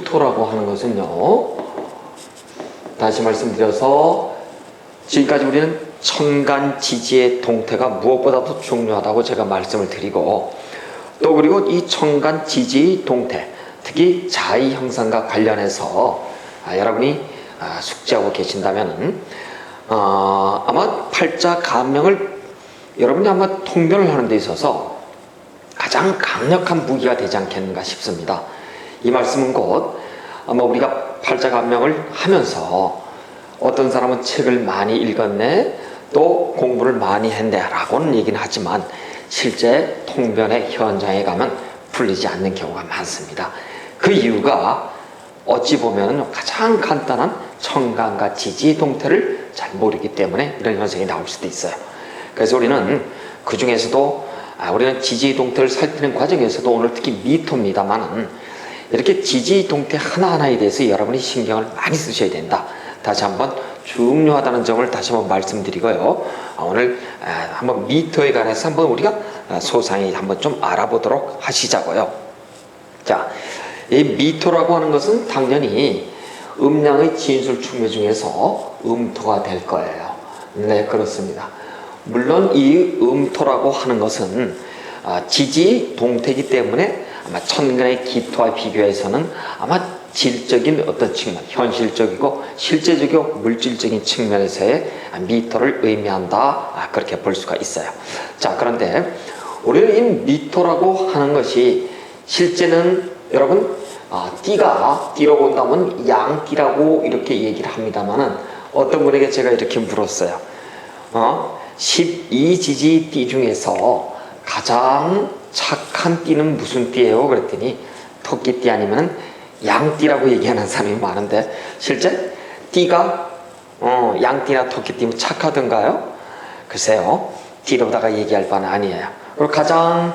미토라고 하는 것은요, 다시 말씀드려서 지금까지 우리는 천간지지의 동태가 무엇보다도 중요하다고 제가 말씀을 드리고, 또 그리고 이 천간지지의 동태, 특히 자의 형상과 관련해서 여러분이 숙지하고 계신다면 아마 팔자감명을 여러분이 아마 통변을 하는 데 있어서 가장 강력한 무기가 되지 않겠는가 싶습니다. 이 말씀은 곧 아마 우리가 팔자감명을 하면서 어떤 사람은 책을 많이 읽었네, 또 공부를 많이 했네 라고는 얘기는 하지만 실제 통변의 현장에 가면 풀리지 않는 경우가 많습니다. 그 이유가 어찌 보면 가장 간단한 천간과 지지 동태를 잘 모르기 때문에 이런 현상이 나올 수도 있어요. 그래서 우리는 그 중에서도 우리는 지지 동태를 살피는 과정에서도 오늘 특히 미토입니다만은 이렇게 지지 동태 하나하나에 대해서 여러분이 신경을 많이 쓰셔야 된다. 다시 한번 중요하다는 점을 다시 한번 말씀드리고요. 오늘 한번 미토에 관해서 한번 우리가 소상히 한번 좀 알아보도록 하시자고요. 자, 이 미토라고 하는 것은 당연히 음양의 진술 충묘 중에서 음토가 될 거예요. 네, 그렇습니다. 물론 이 음토라고 하는 것은 지지 동태이기 때문에 아마 천간의 기토와 비교해서는 아마 질적인 어떤 측면, 현실적이고 실제적이고 물질적인 측면에서의 미토를 의미한다, 그렇게 볼 수가 있어요. 자, 그런데 우리는 이 미토라고 하는 것이 실제는 여러분 띠라고 본다면 양띠라고 이렇게 얘기를 합니다만은 어떤 분에게 제가 이렇게 물었어요. 12지지 띠 중에서 가장 착한 띠는 무슨 띠예요? 그랬더니 토끼띠 아니면 양띠라고 얘기하는 사람이 많은데 실제 띠가 양띠나 토끼띠면 착하던가요? 글쎄요, 띠로다가 얘기할 바는 아니에요. 그리고 가장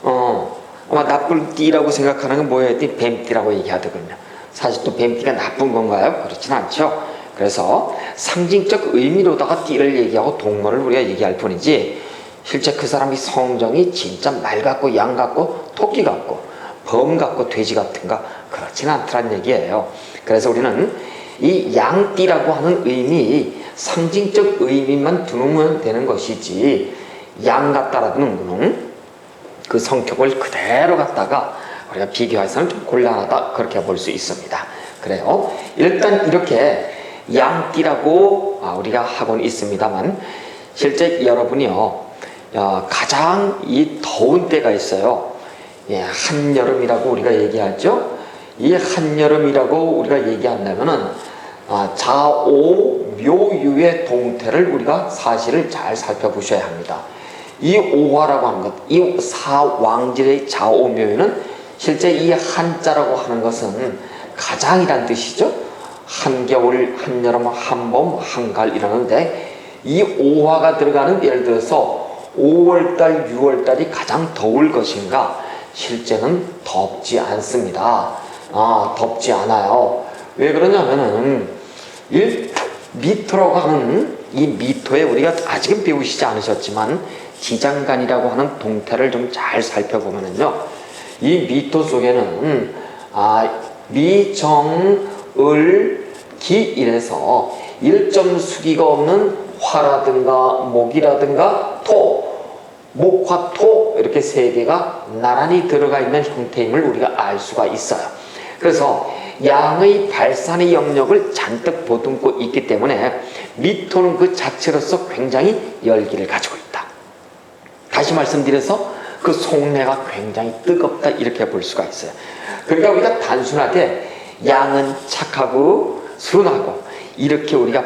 아마 나쁜 띠라고 생각하는 건 뭐예요? 뱀띠라고 얘기하더군요. 사실 또 뱀띠가 나쁜 건가요? 그렇진 않죠. 그래서 상징적 의미로다가 띠를 얘기하고 동물을 우리가 얘기할 뿐이지 실제 그 사람이 성정이 진짜 말 같고 양 같고 토끼 같고 범 같고 돼지 같은가 그렇진 않더란 얘기예요. 그래서 우리는 이 양띠라고 하는 의미, 상징적 의미만 두면 되는 것이지 양 같다라는 그 성격을 그대로 갖다가 우리가 비교해서는 좀 곤란하다, 그렇게 볼 수 있습니다. 그래요. 일단 이렇게 양띠라고 우리가 하고는 있습니다만 실제 여러분이요, 가장 이 더운 때가 있어요. 예, 한여름이라고 우리가 얘기하죠. 이 한여름이라고 우리가 얘기한다면은 좌오묘유의 동태를 우리가 사실을 잘 살펴보셔야 합니다. 이 오화라고 하는 것, 이 사왕질의 좌오묘유는 실제 이 한자라고 하는 것은 가장이란 뜻이죠. 한겨울, 한여름, 한봄, 한가을 이러는데 이 오화가 들어가는, 예를 들어서 5월달, 6월달이 가장 더울 것인가? 실제는 덥지 않습니다. 덥지 않아요. 왜 그러냐면은 이 미토라고 하는 이 미토에 우리가 아직은 배우시지 않으셨지만 지장간이라고 하는 동태를 좀 잘 살펴보면은요, 이 미토 속에는 미정을기 이래서 일점수기가 없는 화라든가 목이라든가 토, 목화 토 이렇게 세 개가 나란히 들어가 있는 형태임을 우리가 알 수가 있어요. 그래서 양의 발산의 영역을 잔뜩 보듬고 있기 때문에 미토는 그 자체로서 굉장히 열기를 가지고 있다. 다시 말씀드려서 그 속내가 굉장히 뜨겁다, 이렇게 볼 수가 있어요. 그러니까 우리가 단순하게 양은 착하고 순하고 이렇게 우리가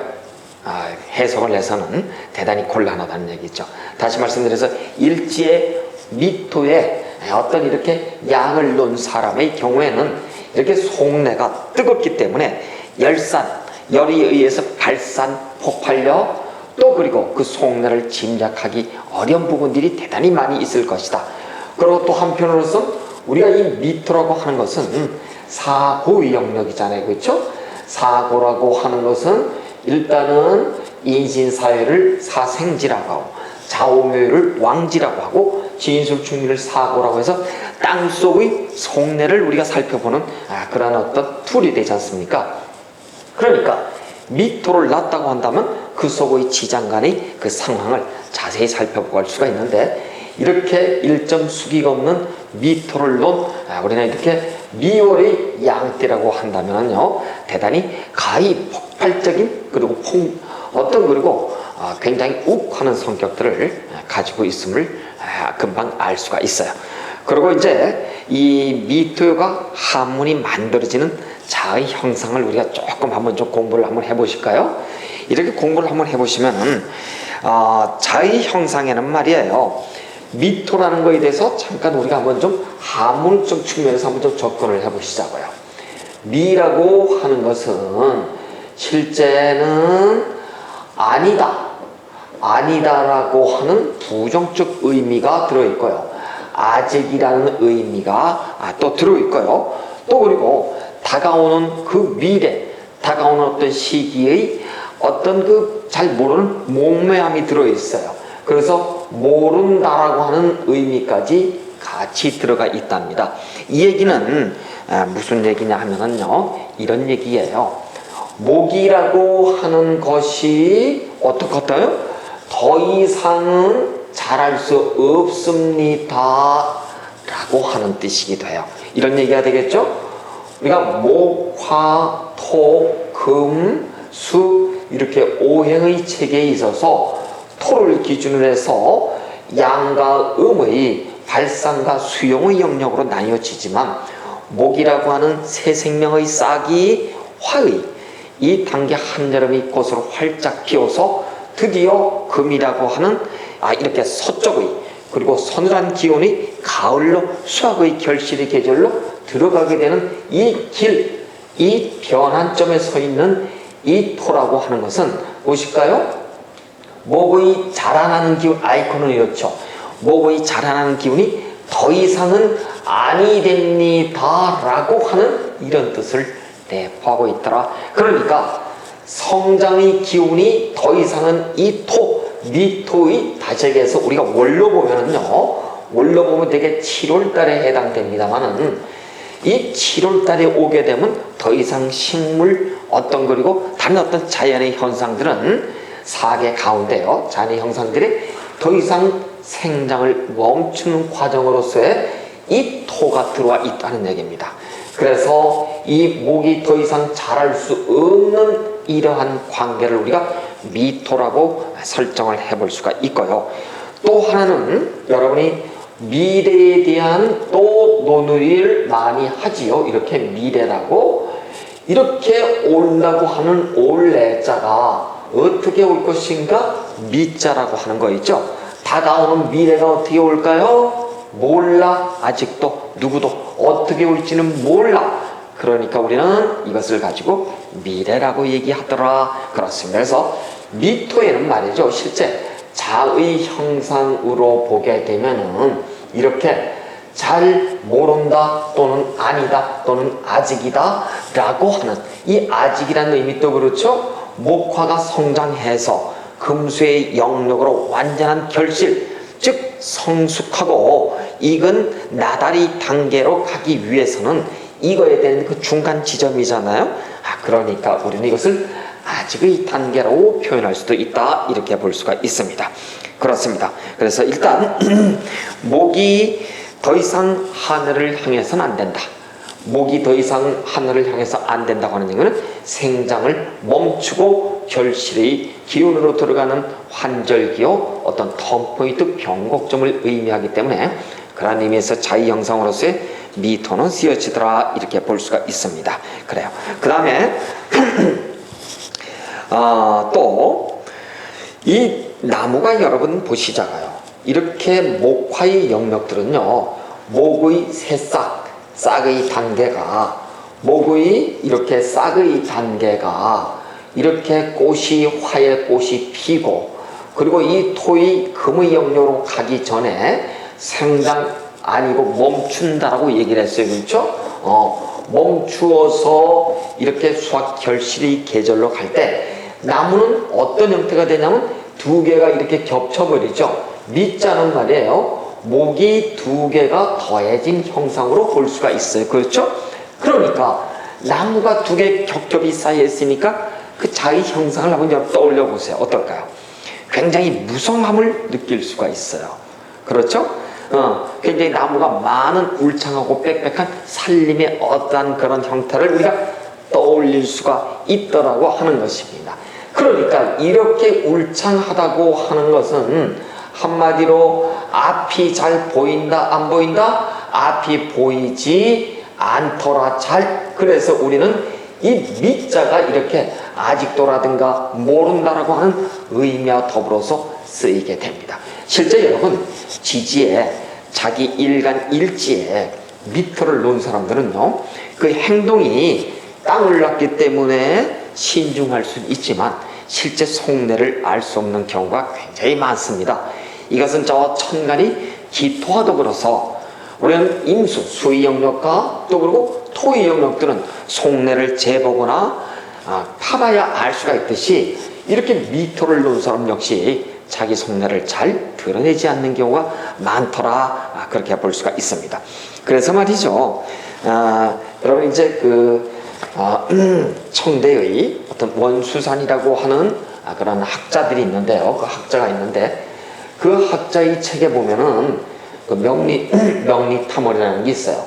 해석을 해서는 대단히 곤란하다는 얘기죠. 다시 말씀드려서 일지의 미토에 어떤 이렇게 양을 놓은 사람의 경우에는 이렇게 속내가 뜨겁기 때문에 열에 의해서 발산, 폭발력, 또 그리고 그 속내를 짐작하기 어려운 부분들이 대단히 많이 있을 것이다. 그리고 또 한편으로서 우리가 이 미토라고 하는 것은 사고의 영역이잖아요. 그렇죠? 사고라고 하는 것은 일단은 인신사회를 사생지라고 하고 좌오묘유를 왕지라고 하고 진술충리를 사고라고 해서 땅속의 속내를 우리가 살펴보는 그런 어떤 툴이 되지 않습니까? 그러니까 미토를 놨다고 한다면 그 속의 지장간의 그 상황을 자세히 살펴보고 할 수가 있는데, 이렇게 일점 수기가 없는 미토를 놓은 우리는 이렇게 미월의 양띠라고 한다면요, 대단히 가히 폭발적인 그리고 그리고 굉장히 욱하는 성격들을 가지고 있음을 금방 알 수가 있어요. 그리고 이제 이 미토가 한문이 만들어지는 자의 형상을 우리가 조금 한번 좀 공부를 한번 해보실까요? 이렇게 공부를 한번 해보시면은 자의 형상에는 말이에요, 미토라는 거에 대해서 잠깐 우리가 한번 좀 한문적 측면에서 한번 좀 접근을 해보시자고요. 미라고 하는 것은 실제는 아니다라고 하는 부정적 의미가 들어있고요, 아직이라는 의미가 또 들어있고요, 또 그리고 다가오는 그 미래, 다가오는 어떤 시기의 어떤 그 잘 모르는 목매함이 들어있어요. 그래서 모른다라고 하는 의미까지 같이 들어가 있답니다. 이 얘기는 무슨 얘기냐 하면은요, 이런 얘기예요. 목이라고 하는 것이 어떻겠어요? 더 이상은 잘할 수 없습니다 라고 하는 뜻이기도 해요. 이런 얘기가 되겠죠? 우리가 목, 화, 토, 금, 수 이렇게 오행의 체계에 있어서 토를 기준으로 해서 양과 음의 발상과 수용의 영역으로 나뉘어지지만, 목이라고 하는 새 생명의 싹이 화의 이 단계 한여름이 꽃으로 활짝 피어서 드디어 금이라고 하는 이렇게 서쪽의 그리고 서늘한 기온이 가을로 수학의 결실의 계절로 들어가게 되는 이 길, 이 변환점에 서 있는 이 토라고 하는 것은 무엇일까요? 목의 자라나는 기운, 아이콘은 이렇죠. 목의 자라나는 기운이 더 이상은 아니 됩니다 라고 하는 이런 뜻을 내포하고 있더라. 그러니까 성장의 기운이 더 이상은 이 토, 미토의, 다시 얘기해서 우리가 월로 보면 되게 7월달에 해당됩니다만은 이 7월달에 오게 되면 더 이상 식물 그리고 다른 어떤 자연의 현상들은 사계 가운데요, 자연의 형상들이 더 이상 생장을 멈추는 과정으로서의 이 토가 들어와 있다는 얘기입니다. 그래서 이 목이 더 이상 자랄 수 없는 이러한 관계를 우리가 미토라고 설정을 해볼 수가 있고요. 또 하나는 여러분이 미래에 대한 또 논의를 많이 하지요. 이렇게 미래라고, 이렇게 온다고 하는 올래자가 어떻게 올 것인가? 미자라고 하는 거 있죠. 다가오는 미래가 어떻게 올까요? 몰라. 아직도 누구도 어떻게 올지는 몰라. 그러니까 우리는 이것을 가지고 미래라고 얘기하더라. 그렇습니다. 그래서 미토에는 말이죠, 실제 자의 형상으로 보게 되면은 이렇게 잘 모른다 또는 아니다 또는 아직이다 라고 하는 이 아직이라는 의미도 그렇죠. 목화가 성장해서 금수의 영역으로 완전한 결실, 즉 성숙하고 익은 나다리 단계로 가기 위해서는 이거에 대한 그 중간 지점이잖아요. 그러니까 우리는 이것을 아직의 단계로 표현할 수도 있다, 이렇게 볼 수가 있습니다. 그렇습니다. 그래서 일단 목이 더 이상 하늘을 향해서는 안 된다. 목이 더 이상 하늘을 향해서 안 된다고 하는 얘기는 생장을 멈추고 결실의 기운으로 들어가는 환절기요, 어떤 턴포인트 변곡점을 의미하기 때문에 그런 의미에서 자의 형상으로서의 미토는 쓰여지더라, 이렇게 볼 수가 있습니다. 그래요. 그 다음에 또 이 나무가 여러분 보시잖아요. 이렇게 목화의 영역들은요, 목의 새싹, 싹의 단계가, 목의 이렇게 싹의 단계가 이렇게 꽃이, 화의 꽃이 피고, 그리고 이 토의 금의 영역으로 가기 전에 생장 아니고 멈춘다라고 얘기를 했어요. 그렇죠? 멈추어서 이렇게 수확 결실의 계절로 갈 때 나무는 어떤 형태가 되냐면 두 개가 이렇게 겹쳐버리죠. 밑자는 말이에요, 목이 두 개가 더해진 형상으로 볼 수가 있어요. 그렇죠? 그러니까 나무가 두 개 겹겹이 쌓여 있으니까 그 자의 형상을 한번 여러분 떠올려 보세요. 어떨까요? 굉장히 무성함을 느낄 수가 있어요. 그렇죠? 굉장히 나무가 많은 울창하고 빽빽한 산림의 어떠한 그런 형태를 우리가 떠올릴 수가 있더라고 하는 것입니다. 그러니까 이렇게 울창하다고 하는 것은 한마디로 앞이 잘 보인다 안 보인다? 앞이 보이지 않더라 잘. 그래서 우리는 이 미자가 이렇게 아직도라든가 모른다라고 하는 의미와 더불어서 쓰이게 됩니다. 실제 여러분 지지에 자기 일간 일지에 미터를 놓은 사람들은요, 그 행동이 땅을 났기 때문에 신중할 수 있지만 실제 속내를 알 수 없는 경우가 굉장히 많습니다. 이것은 저와 천간이 기토와 더불어서 우리는 임수, 수의 영역과 또 그리고 토의 영역들은 속내를 재보거나 파봐야 알 수가 있듯이 이렇게 미토를 놓은 사람 역시 자기 속내를 잘 드러내지 않는 경우가 많더라, 그렇게 볼 수가 있습니다. 그래서 말이죠, 여러분 이제 청대의 어떤 원수산이라고 하는 그런 학자들이 있는데요. 그 학자가 있는데 그 학자의 책에 보면은 그 명리탐월이라는 게 있어요.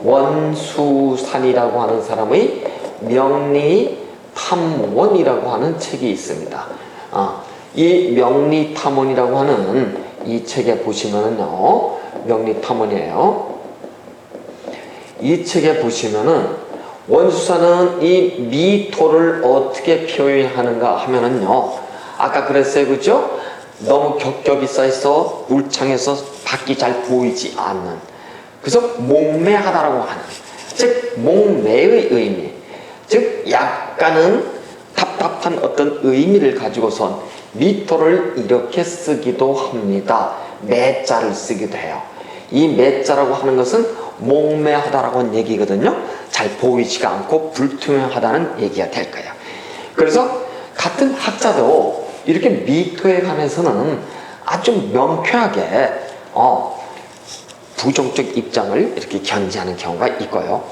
원수산이라고 하는 사람의 명리탐원이라고 하는 책이 있습니다. 이 명리탐원이라고 하는 이 책에 보시면은요, 명리탐원이에요. 이 책에 보시면은 원수산은 이 미토를 어떻게 표현하는가 하면은요, 아까 그랬어요, 그죠? 너무 겹겹이 쌓여서 울창해서 밖이 잘 보이지 않는, 그래서 목매하다라고 하는, 즉 목매의 의미, 즉 약간은 답답한 어떤 의미를 가지고선 미토를 이렇게 쓰기도 합니다. 매자를 쓰기도 해요. 이 매자라고 하는 것은 목매하다라고 하는 얘기거든요. 잘 보이지가 않고 불투명하다는 얘기가 될 거예요. 그래서 같은 학자도 이렇게 미토에 관해서는 아주 명쾌하게 부정적 입장을 이렇게 견지하는 경우가 있고요.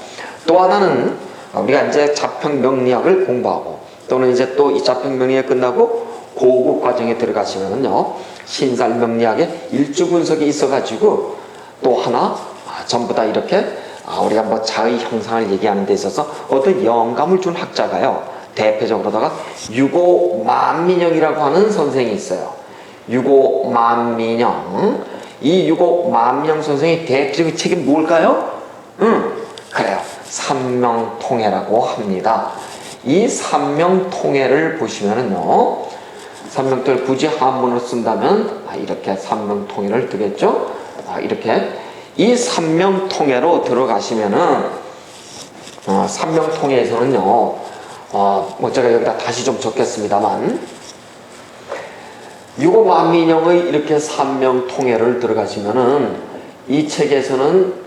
또 하나는 우리가 이제 자평명리학을 공부하고 또는 이제 또 이 자평명리학 끝나고 고급 과정에 들어가시면은요, 신살명리학의 일주 분석이 있어가지고 또 하나 전부 다 이렇게 우리가 뭐 자의 형상을 얘기하는 데 있어서 어떤 영감을 준 학자가요, 대표적으로다가 유고만민영이라고 하는 선생이 있어요. 유고만민영. 이 유고만민영 선생의 대표적인 책이 뭘까요? 그래요. 삼명통해라고 합니다. 이 삼명통해를 보시면은요, 삼명통해를 굳이 한문으로 쓴다면 이렇게 삼명통해를 뜨겠죠? 이렇게 이 삼명통해로 들어가시면은 삼명통해에서는요, 뭐 제가 여기다 다시 좀 적겠습니다만, 유고만민영의 이렇게 삼명통해를 들어가시면은 이 책에서는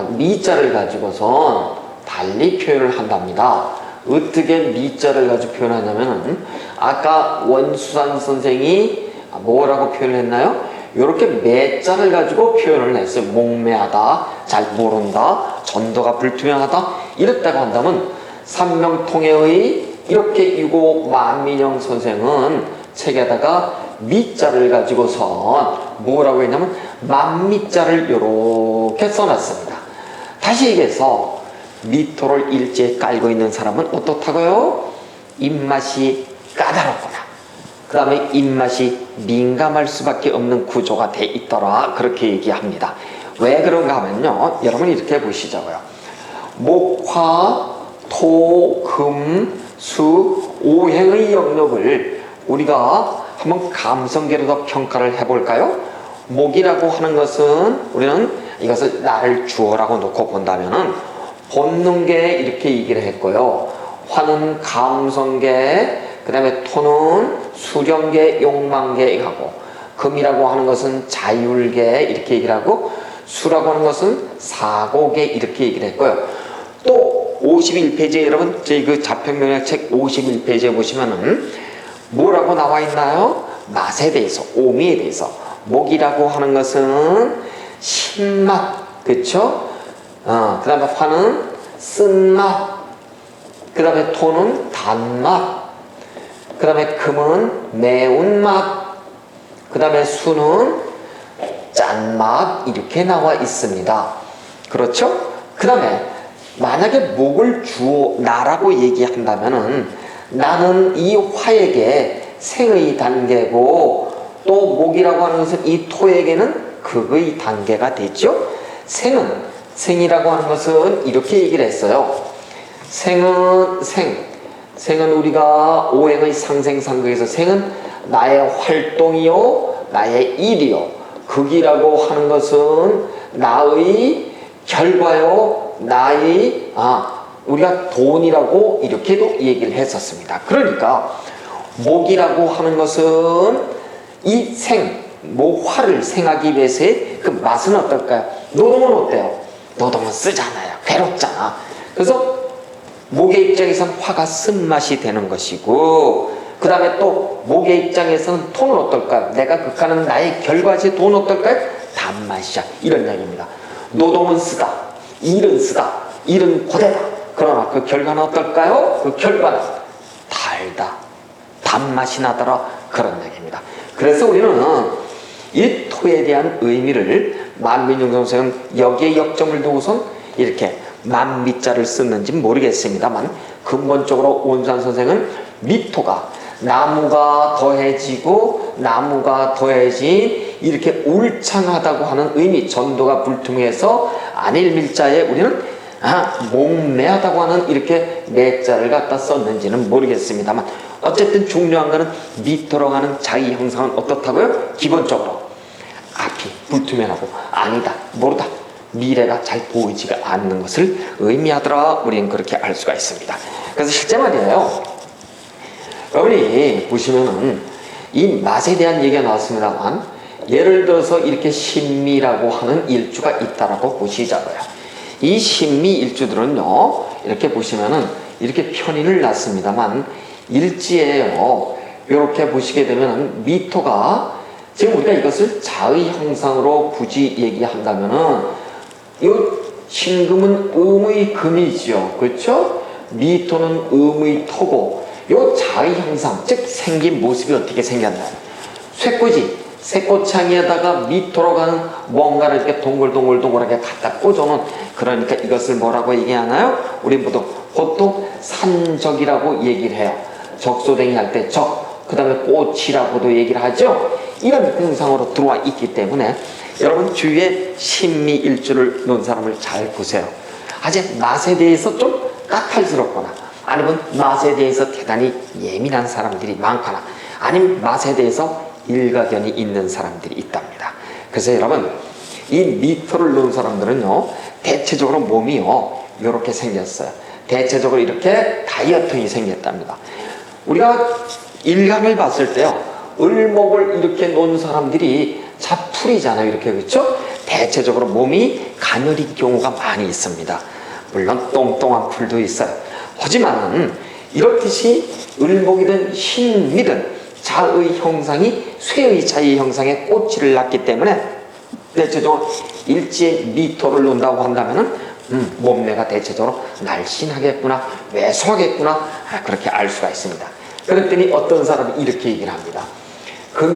미자를 가지고선 달리 표현을 한답니다. 어떻게 미자를 가지고 표현하냐면은 아까 원수산 선생이 뭐라고 표현을 했나요? 이렇게 매자를 가지고 표현을 했어요. 목매하다, 잘 모른다, 전도가 불투명하다, 이랬다고 한다면 삼명통해의 이렇게 유고만민영 선생은 책에다가 미자를 가지고선 뭐라고 했냐면 만미자를 이렇게 써놨습니다. 다시 얘기해서 미토를 일제에 깔고 있는 사람은 어떻다고요? 입맛이 까다롭구나, 그 다음에 입맛이 민감할 수밖에 없는 구조가 돼 있더라, 그렇게 얘기합니다. 왜 그런가 하면요, 여러분이 이렇게 보시자고요. 목화, 토, 금, 수, 오행의 영역을 우리가 한번 감성계로 평가를 해볼까요? 목이라고 하는 것은 우리는 이것을 나를 주어라고 놓고 본다면은 본능계 이렇게 얘기를 했고요. 화는 감성계, 그 다음에 토는 수령계, 욕망계 하고, 금이라고 하는 것은 자율계 이렇게 얘기를 하고, 수라고 하는 것은 사고계 이렇게 얘기를 했고요. 또 51페이지에 여러분 저희 그 자평명리학 책 51페이지에 보시면은 뭐라고 나와 있나요? 맛에 대해서, 오미에 대해서. 목이라고 하는 것은 신맛, 그쵸? 그 다음에 화는 쓴맛, 그 다음에 토는 단맛, 그 다음에 금은 매운맛, 그 다음에 수는 짠맛, 이렇게 나와 있습니다. 그렇죠? 그 다음에 만약에 목을 주어 나라고 얘기한다면은 나는 이 화에게 생의 단계고 또 목이라고 하는 것은 이 토에게는 극의 단계가 되죠. 생이라고 하는 것은 이렇게 얘기를 했어요. 생은 우리가 오행의 상생상극에서 생은 나의 활동이요 나의 일이요, 극이라고 하는 것은 나의 결과요 나의 우리가 돈이라고 이렇게도 얘기를 했었습니다. 그러니까 목이라고 하는 것은 이 화를 생하기 위해서의 그 맛은 어떨까요? 노동은 어때요? 노동은 쓰잖아요. 괴롭잖아. 그래서 목의 입장에서는 화가 쓴맛이 되는 것이고, 그 다음에 또 목의 입장에서는 토는 어떨까요? 내가 극하는 나의 결과지 토는 어떨까요? 단맛이야. 이런 이야기입니다. 노동은 쓰다, 일은 쓰다, 일은 고되다. 그러나 그 결과는 어떨까요? 그 결과는 달다, 단맛이 나더라. 그런 얘기입니다. 그래서 우리는 이 토에 대한 의미를 만민중 선생은 여기에 역점을 두고선 이렇게 만미자를 썼는지 모르겠습니다만, 근본적으로 온산 선생은 미토가 나무가 더해지고 나무가 더해진 이렇게 울창하다고 하는 의미, 전도가 불투명해서 안일밀자에 우리는 목매하다고 하는 이렇게 매자를 갖다 썼는지는 모르겠습니다만, 어쨌든 중요한 것은 미토라고 하는 자기 형상은 어떻다고요? 기본적으로 앞이 불투명하고 아니다, 모르다, 미래가 잘 보이지가 않는 것을 의미하더라. 우리는 그렇게 알 수가 있습니다. 그래서 실제 말이에요, 여러분이 보시면은 이 맛에 대한 얘기가 나왔습니다만, 예를 들어서 이렇게 신미라고 하는 일주가 있다라고 보시자고요. 이 신미 일주들은요, 이렇게 보시면은 이렇게 편인을 놨습니다만 일지에요, 이렇게 보시게 되면 미토가 지금 우리가 이것을 자의 형상으로 굳이 얘기한다면은 이 신금은 음의 금이지요, 그렇죠? 미토는 음의 토고, 요 자의 형상, 즉 생긴 모습이 어떻게 생겼나요? 쇠꼬지, 쇠꼬창에다가 미토로 가는 뭔가를 이렇게 동글동글동글하게 갖다 꽂아놓은, 그러니까 이것을 뭐라고 얘기하나요? 우리 보통 산적이라고 얘기를 해요. 적소댕이 할 때 적, 그 다음에 꽃이라고도 얘기를 하죠. 이런 형상으로 들어와 있기 때문에 여러분 주위에 신미 일주를 놓은 사람을 잘 보세요. 아직 맛에 대해서 좀 까탈스럽거나, 아니면 맛에 대해서 대단히 예민한 사람들이 많거나, 아니면 맛에 대해서 일가견이 있는 사람들이 있답니다. 그래서 여러분, 이 미토를 놓은 사람들은요, 대체적으로 몸이요 이렇게 생겼어요. 대체적으로 이렇게 다이어트이 생겼답니다. 우리가 일간을 봤을 때요, 을목을 이렇게 놓은 사람들이 자풀이잖아요, 이렇게, 그렇죠? 대체적으로 몸이 가녀린 경우가 많이 있습니다. 물론 똥똥한 풀도 있어요. 하지만 이렇듯이 을목이든 신미든 자의 형상이 쇠의 자의 형상에 꼬치를 낳기 때문에 대체적으로 일지에 미토를 놓는다고 한다면은 몸매가 대체적으로 날씬하겠구나, 왜소하겠구나, 그렇게 알 수가 있습니다. 그랬더니 어떤 사람이 이렇게 얘기를 합니다.